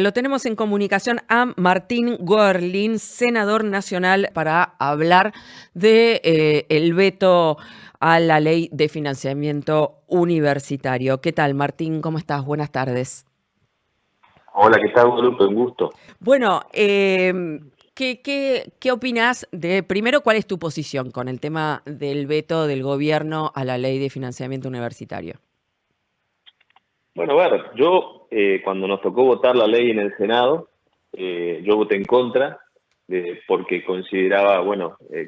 Lo tenemos en comunicación a Martín Gorlin, senador nacional, para hablar de el veto a la ley de financiamiento universitario. ¿Qué tal, Martín? ¿Cómo estás? Buenas tardes. Hola, ¿qué tal, grupo? Un gusto. Bueno, ¿qué opinás de, primero, cuál es tu posición con el tema del veto del gobierno a la ley de financiamiento universitario? Bueno, a ver, yo cuando nos tocó votar la ley en el Senado, yo voté en contra porque consideraba,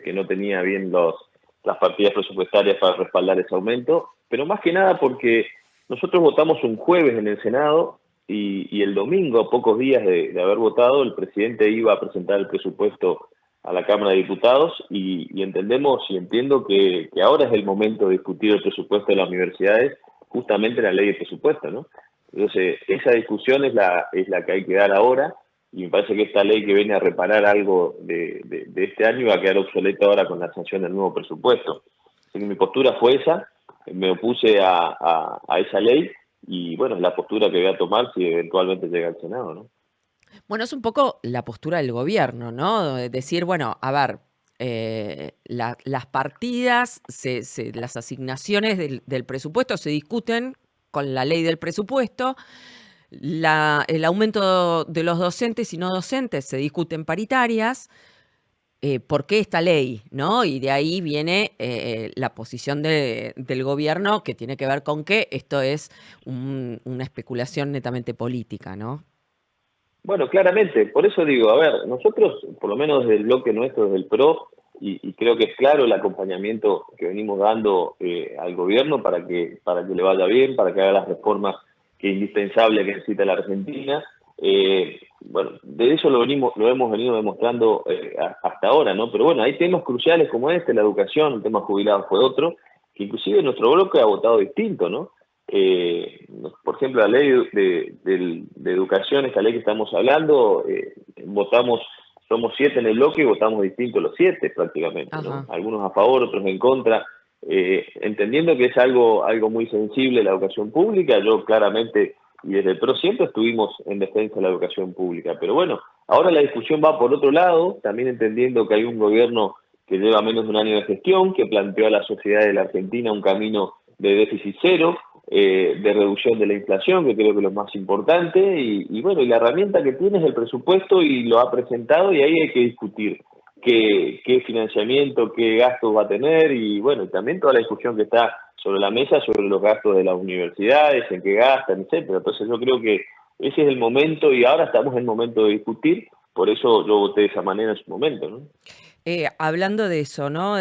que no tenía bien las partidas presupuestarias para respaldar ese aumento, pero más que nada porque nosotros votamos un jueves en el Senado y el domingo, a pocos días de haber votado, el presidente iba a presentar el presupuesto a la Cámara de Diputados y entendemos y entiendo que ahora es el momento de discutir el presupuesto de las universidades, justamente la ley de presupuesto, ¿no? Entonces, esa discusión es la que hay que dar ahora, y me parece que esta ley que viene a reparar algo de este año va a quedar obsoleta ahora con la sanción del nuevo presupuesto. Así que mi postura fue esa, me opuse a esa ley, y bueno, es la postura que voy a tomar si eventualmente llega al Senado, ¿no? Bueno, es un poco la postura del gobierno, ¿no? De decir, bueno, a ver, las partidas, las asignaciones del presupuesto se discuten con la ley del presupuesto, el aumento de los docentes y no docentes se discute en paritarias. ¿Por qué esta ley? ¿No? Y de ahí viene la posición del gobierno, que tiene que ver con que esto es una especulación netamente política, ¿no? Bueno, claramente, por eso digo, a ver, nosotros, por lo menos desde el bloque nuestro, desde el PRO, y creo que es claro el acompañamiento que venimos dando al gobierno para que le vaya bien, para que haga las reformas que es indispensable que necesita la Argentina. Bueno, de eso lo hemos venido demostrando hasta ahora, ¿no? Pero bueno, hay temas cruciales como este, la educación, el tema jubilado fue otro, que inclusive nuestro bloque ha votado distinto, ¿no? Por ejemplo, la ley de educación, esta ley que estamos hablando, votamos, somos 7 en el bloque y votamos distintos los 7 prácticamente, ¿no? Ajá. Algunos a favor, otros en contra, entendiendo que es algo muy sensible la educación pública. Yo claramente, y desde el PRO siempre estuvimos en defensa de la educación pública, pero bueno, ahora la discusión va por otro lado, también entendiendo que hay un gobierno que lleva menos de un año de gestión, que planteó a la sociedad de la Argentina un camino de déficit cero, de reducción de la inflación, que creo que es lo más importante, y bueno, y la herramienta que tiene es el presupuesto y lo ha presentado, y ahí hay que discutir qué financiamiento, qué gastos va a tener, y bueno, también toda la discusión que está sobre la mesa sobre los gastos de las universidades, en qué gastan, etcétera. Entonces yo creo que ese es el momento, y ahora estamos en el momento de discutir, por eso yo voté de esa manera en su momento, ¿no? Hablando de eso, ¿no?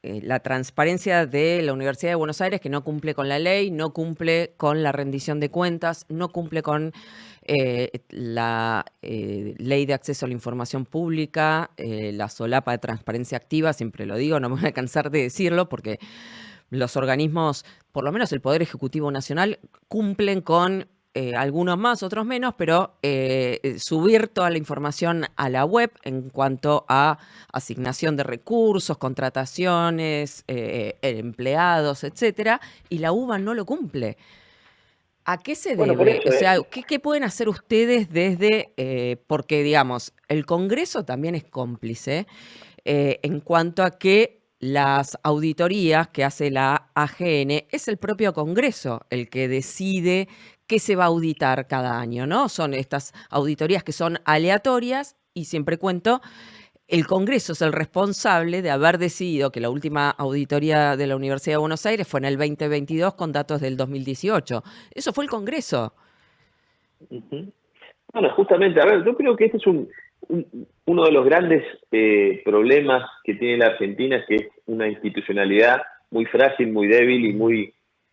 La transparencia de la Universidad de Buenos Aires, que no cumple con la ley, no cumple con la rendición de cuentas, no cumple con la ley de acceso a la información pública, la solapa de transparencia activa, siempre lo digo, no me voy a cansar de decirlo, porque los organismos, por lo menos el Poder Ejecutivo Nacional, cumplen con algunos más, otros menos, pero subir toda la información a la web en cuanto a asignación de recursos, contrataciones, empleados, etcétera, y la UBA no lo cumple. ¿A qué se Bueno, por debe? O eso, sea, ¿qué pueden hacer ustedes desde, porque digamos, el Congreso también es cómplice en cuanto a que las auditorías que hace la AGN es el propio Congreso el que decide qué se va a auditar cada año, ¿no? Son estas auditorías que son aleatorias y siempre cuento, el Congreso es el responsable de haber decidido que la última auditoría de la Universidad de Buenos Aires fue en el 2022 con datos del 2018. Eso fue el Congreso. ujú. Bueno, justamente, a ver, yo creo que este es uno de los grandes problemas que tiene la Argentina, es que es una institucionalidad muy frágil, muy débil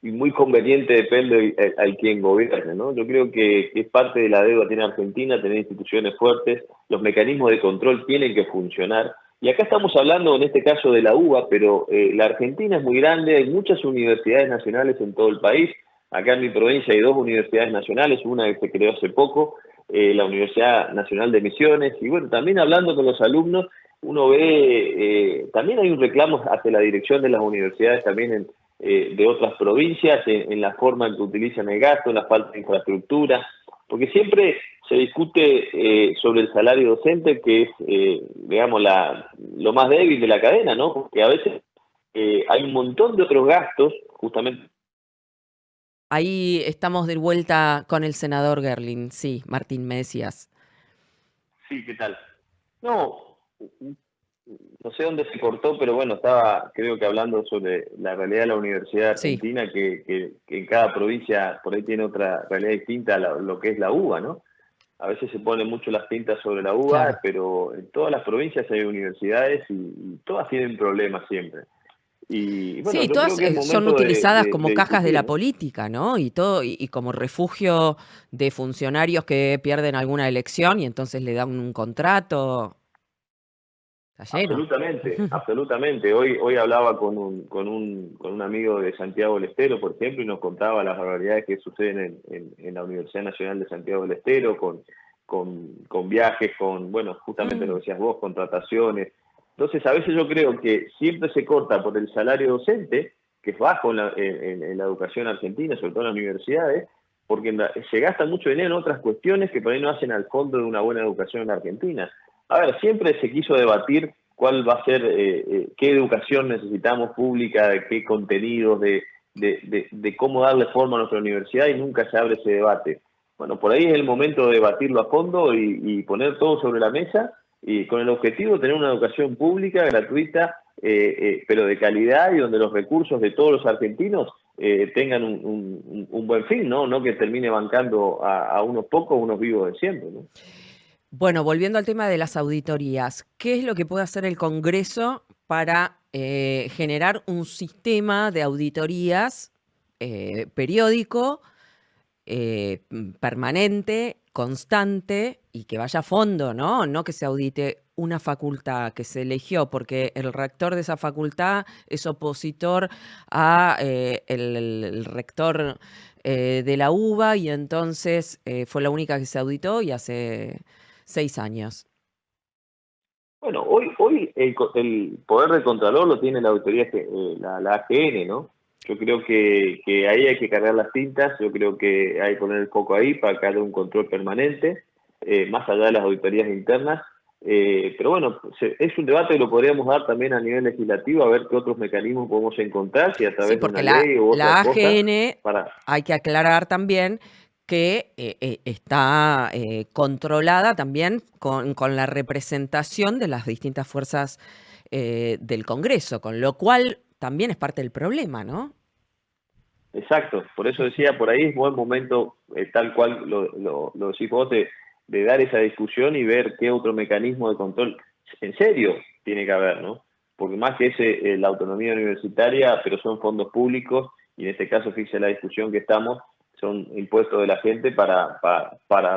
y muy conveniente, depende al quien gobierne, ¿no? Yo creo que es parte de la deuda que tiene Argentina, tener instituciones fuertes, los mecanismos de control tienen que funcionar. Y acá estamos hablando, en este caso, de la UBA, pero la Argentina es muy grande, hay muchas universidades nacionales en todo el país. Acá en mi provincia hay 2 universidades nacionales, una que se creó hace poco, la Universidad Nacional de Misiones, y bueno, también hablando con los alumnos, uno ve, también hay un reclamo hacia la dirección de las universidades también de otras provincias, en la forma en que utilizan el gasto, en la falta de infraestructura. porque siempre se discute sobre el salario docente, que es, digamos, lo más débil de la cadena, ¿no? Porque a veces hay un montón de otros gastos, justamente. Ahí estamos de vuelta con el senador Gerling. Sí, Martín, me decías. Sí, ¿qué tal? No, no sé dónde se cortó, pero bueno, estaba creo que hablando sobre la realidad de la Universidad Sí, Argentina, que en cada provincia por ahí tiene otra realidad distinta a lo que es la UBA, ¿no? A veces se ponen mucho las tintas sobre la claro. UBA, pero en todas las provincias hay universidades y todas tienen problemas siempre. Y bueno, Sí, yo creo todas que es son momento utilizadas como de cajas de discutir, la ¿no? política, ¿no? Y todo, y como refugio de funcionarios que pierden alguna elección y entonces le dan un contrato. Está lleno. Absolutamente, absolutamente. Hoy hablaba con un amigo de Santiago del Estero, por ejemplo, y nos contaba las barbaridades que suceden en la Universidad Nacional de Santiago del Estero, con viajes, bueno, justamente lo Mm, decías vos, contrataciones. Entonces, a veces yo creo que siempre se corta por el salario docente, que es bajo en la educación argentina, sobre todo en las universidades, porque se gasta mucho dinero en otras cuestiones que por ahí no hacen al fondo de una buena educación en Argentina. A ver, siempre se quiso debatir cuál va a ser, qué educación necesitamos pública, de qué contenidos, de cómo darle forma a nuestra universidad y nunca se abre ese debate. Bueno, por ahí es el momento de debatirlo a fondo y poner todo sobre la mesa y con el objetivo de tener una educación pública, gratuita, pero de calidad y donde los recursos de todos los argentinos tengan un buen fin, ¿no? No que termine bancando a unos pocos, unos vivos de siempre, ¿no? Bueno, volviendo al tema de las auditorías, ¿qué es lo que puede hacer el Congreso para generar un sistema de auditorías periódico, permanente, constante y que vaya a fondo, ¿no? No que se audite una facultad que se eligió porque el rector de esa facultad es opositor a el rector de la UBA y entonces fue la única que se auditó y hace 6 años. Bueno, hoy el poder de Contralor lo tiene la auditoría, la AGN, ¿no? Yo creo que ahí hay que cargar las tintas, yo creo que hay que poner el foco ahí para que haya un control permanente, más allá de las auditorías internas. Pero bueno, es un debate que lo podríamos dar también a nivel legislativo, a ver qué otros mecanismos podemos encontrar, si a Sí, través de una porque ley u otra la cosa, AGN, para. hay que aclarar también que está controlada también con la representación de las distintas fuerzas del Congreso, con lo cual también es parte del problema, ¿no? Exacto, por eso decía, por ahí es buen momento, tal cual lo decís vos, de dar esa discusión y ver qué otro mecanismo de control en serio tiene que haber, ¿no? Porque más que la autonomía universitaria, pero son fondos públicos, y en este caso, fíjese la discusión que estamos, son impuestos de la gente para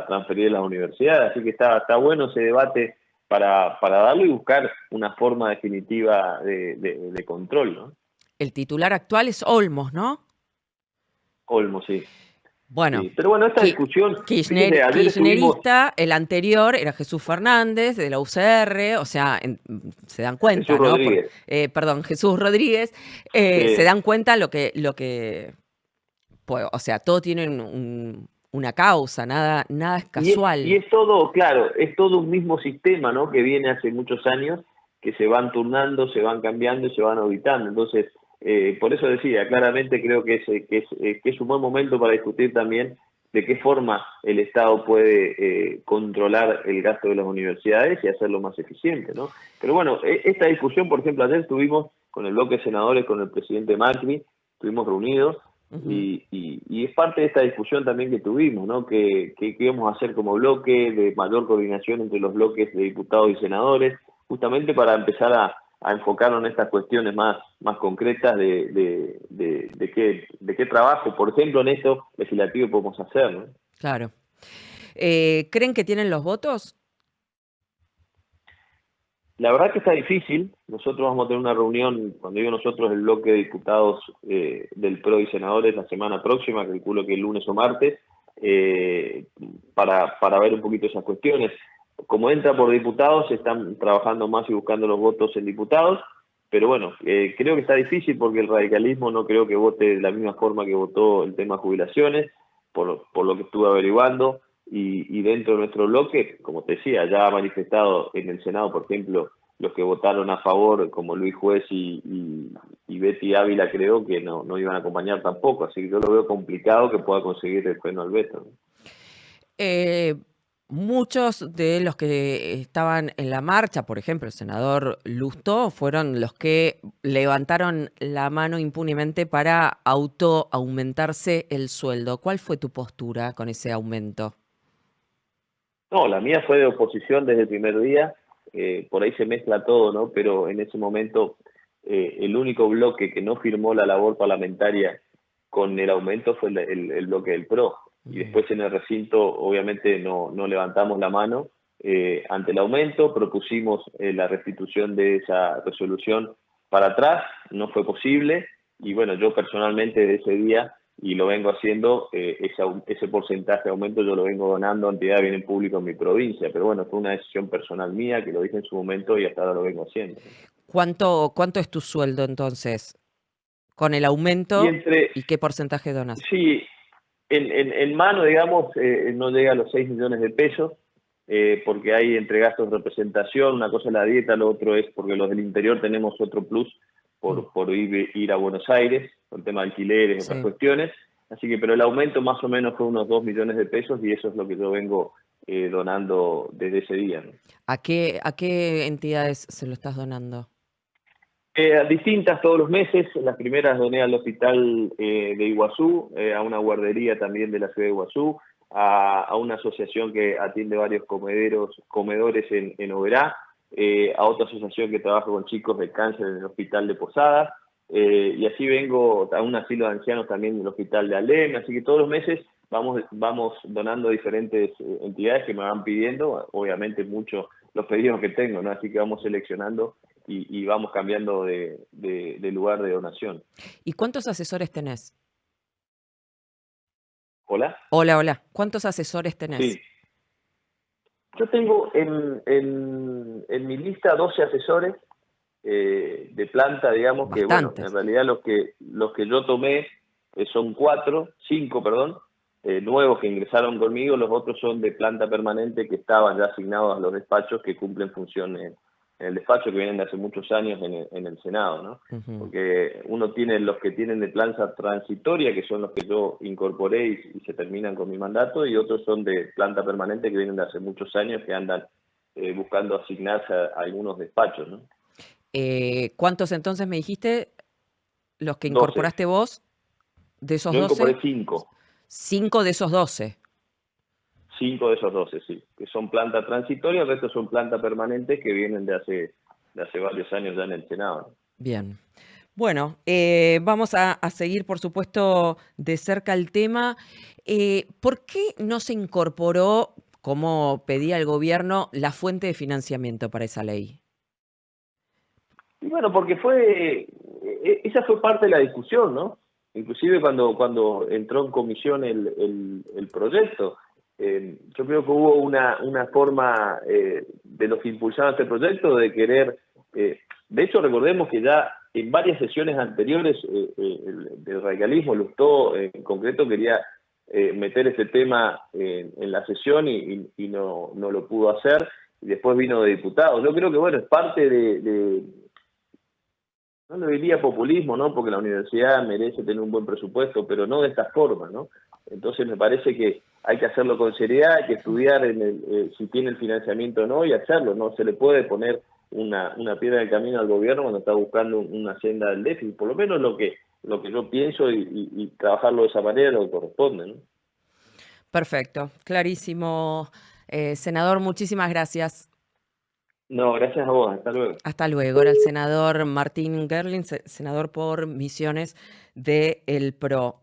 transferir a las universidades, así que está bueno ese debate para darlo y buscar una forma definitiva de control, ¿no? El titular actual es Olmos, ¿no? Olmo, sí. Bueno, Sí, pero bueno, esta discusión, fíjese, ayer estuvimos, Kirchnerista, el anterior era Jesús Fernández de la UCR, o sea, se dan cuenta, Jesús ¿no? Rodríguez, Perdón, Jesús Rodríguez, se sí, dan cuenta pues, o sea, todo tiene una causa, nada es y casual. es todo, claro, es todo un mismo sistema, ¿no? Que viene hace muchos años, que se van turnando, se van cambiando y se van auditando. Entonces, por eso decía, claramente creo que es un buen momento para discutir también de qué forma el Estado puede controlar el gasto de las universidades y hacerlo más eficiente, ¿no? Pero bueno, esta discusión, por ejemplo, ayer estuvimos con el bloque de senadores, con el presidente Macri, estuvimos reunidos Ujú. y es parte de esta discusión también que tuvimos, ¿no? Que íbamos a hacer como bloque de mayor coordinación entre los bloques de diputados y senadores, justamente para empezar a enfocarnos en estas cuestiones más concretas de qué trabajo, por ejemplo, en esto legislativo podemos hacer, ¿no? Claro. ¿Creen que tienen los votos? La verdad que está difícil. Nosotros vamos a tener una reunión, cuando digo nosotros, el bloque de diputados del PRO y senadores la semana próxima, calculo que el lunes o martes, eh, para ver un poquito esas cuestiones. Como entra por diputados, están trabajando más y buscando los votos en diputados, pero bueno, creo que está difícil porque el radicalismo no creo que vote de la misma forma que votó el tema jubilaciones, por lo que estuve averiguando. y dentro de nuestro bloque, como te decía, ya ha manifestado en el Senado, por ejemplo, los que votaron a favor, como Luis Juez y Betty Ávila, creo que no iban a acompañar tampoco, así que yo lo veo complicado que pueda conseguir el freno al veto, ¿no? Eh, Muchos de los que estaban en la marcha, por ejemplo, el senador Lustó, fueron los que levantaron la mano impunemente para aumentarse el sueldo. ¿Cuál fue tu postura con ese aumento? No, la mía fue de oposición desde el primer día, por ahí se mezcla todo, ¿no? Pero en ese momento el único bloque que no firmó la labor parlamentaria con el aumento fue el bloque del PRO. Y después en el recinto obviamente no levantamos la mano ante el aumento, propusimos la restitución de esa resolución para atrás, no fue posible, y bueno, yo personalmente de ese día y lo vengo haciendo, ese porcentaje de aumento yo lo vengo donando a entidades de bien público en mi provincia, pero bueno, fue una decisión personal mía que lo dije en su momento y hasta ahora lo vengo haciendo. ¿Cuánto es tu sueldo entonces? Con el Y aumento, entre, ¿y qué porcentaje donas? sí, en mano, digamos, no llega a los 6 millones de pesos, porque hay entre gastos de representación, una cosa es la dieta, lo otro es porque los del interior tenemos otro plus por ir a Buenos Aires, con el tema de alquileres y otras Sí. cuestiones. Así que, pero el aumento más o menos fue unos 2 millones de pesos y eso es lo que yo vengo donando desde ese día, ¿no? ¿A qué entidades se lo estás donando? Distintas todos los meses. Las primeras doné al hospital de Iguazú, a una guardería también de la ciudad de Iguazú, a una asociación que atiende varios comedores en Oberá, a otra asociación que trabaja con chicos de cáncer en el hospital de Posadas, y así vengo a un asilo de ancianos también en el hospital de Alem, así que todos los meses vamos donando a diferentes entidades que me van pidiendo, obviamente muchos los pedidos que tengo, ¿no? Así que vamos seleccionando y vamos cambiando de lugar de donación. ¿Y cuántos asesores tenés? ¿Hola? Hola, hola. ¿Cuántos asesores tenés? Sí. Yo tengo en mi lista 12 asesores de planta, digamos, que bueno, en Bastantes. realidad los que yo tomé son 5, perdón, nuevos que ingresaron conmigo, los otros son de planta permanente que estaban ya asignados a los despachos que cumplen funciones en el despacho que vienen de hace muchos años en el Senado, ¿no? Ujú. Porque uno tiene los que tienen de planta transitoria, que son los que yo incorporé y se terminan con mi mandato, y otros son de planta permanente que vienen de hace muchos años que andan buscando asignarse a algunos despachos, ¿no? ¿Cuántos entonces me dijiste los que 12. incorporaste vos de esos Yo 12? incorporé 5. 5 de esos 12. 5 de esos 12, sí. Que son planta transitoria, el resto son planta permanente que vienen de hace varios años ya en el Senado, ¿no? Bien. Bueno, vamos a seguir, por supuesto, de cerca el tema. ¿Por qué no se incorporó, como pedía el gobierno, la fuente de financiamiento para esa ley? Y bueno, porque esa fue parte de la discusión, ¿no? Inclusive cuando entró en comisión el proyecto, yo creo que hubo una forma de los que impulsaban este proyecto de querer, de hecho recordemos que ya en varias sesiones anteriores el radicalismo, Lustó en concreto, quería meter este tema en la sesión y no lo pudo hacer, y después vino de diputado. Yo creo que bueno, es parte no lo diría populismo, ¿no? Porque la universidad merece tener un buen presupuesto, pero no de esta forma, ¿no? Entonces me parece que hay que hacerlo con seriedad, hay que estudiar si tiene el financiamiento o no y hacerlo. No se le puede poner una piedra en el camino al gobierno cuando está buscando una senda del déficit. Por lo menos lo que yo pienso y trabajarlo de esa manera lo que corresponde, ¿no? Perfecto, clarísimo. Senador, muchísimas gracias. No, gracias a vos. Hasta luego. Hasta luego. Era el senador Martín Gerling, senador por Misiones del PRO.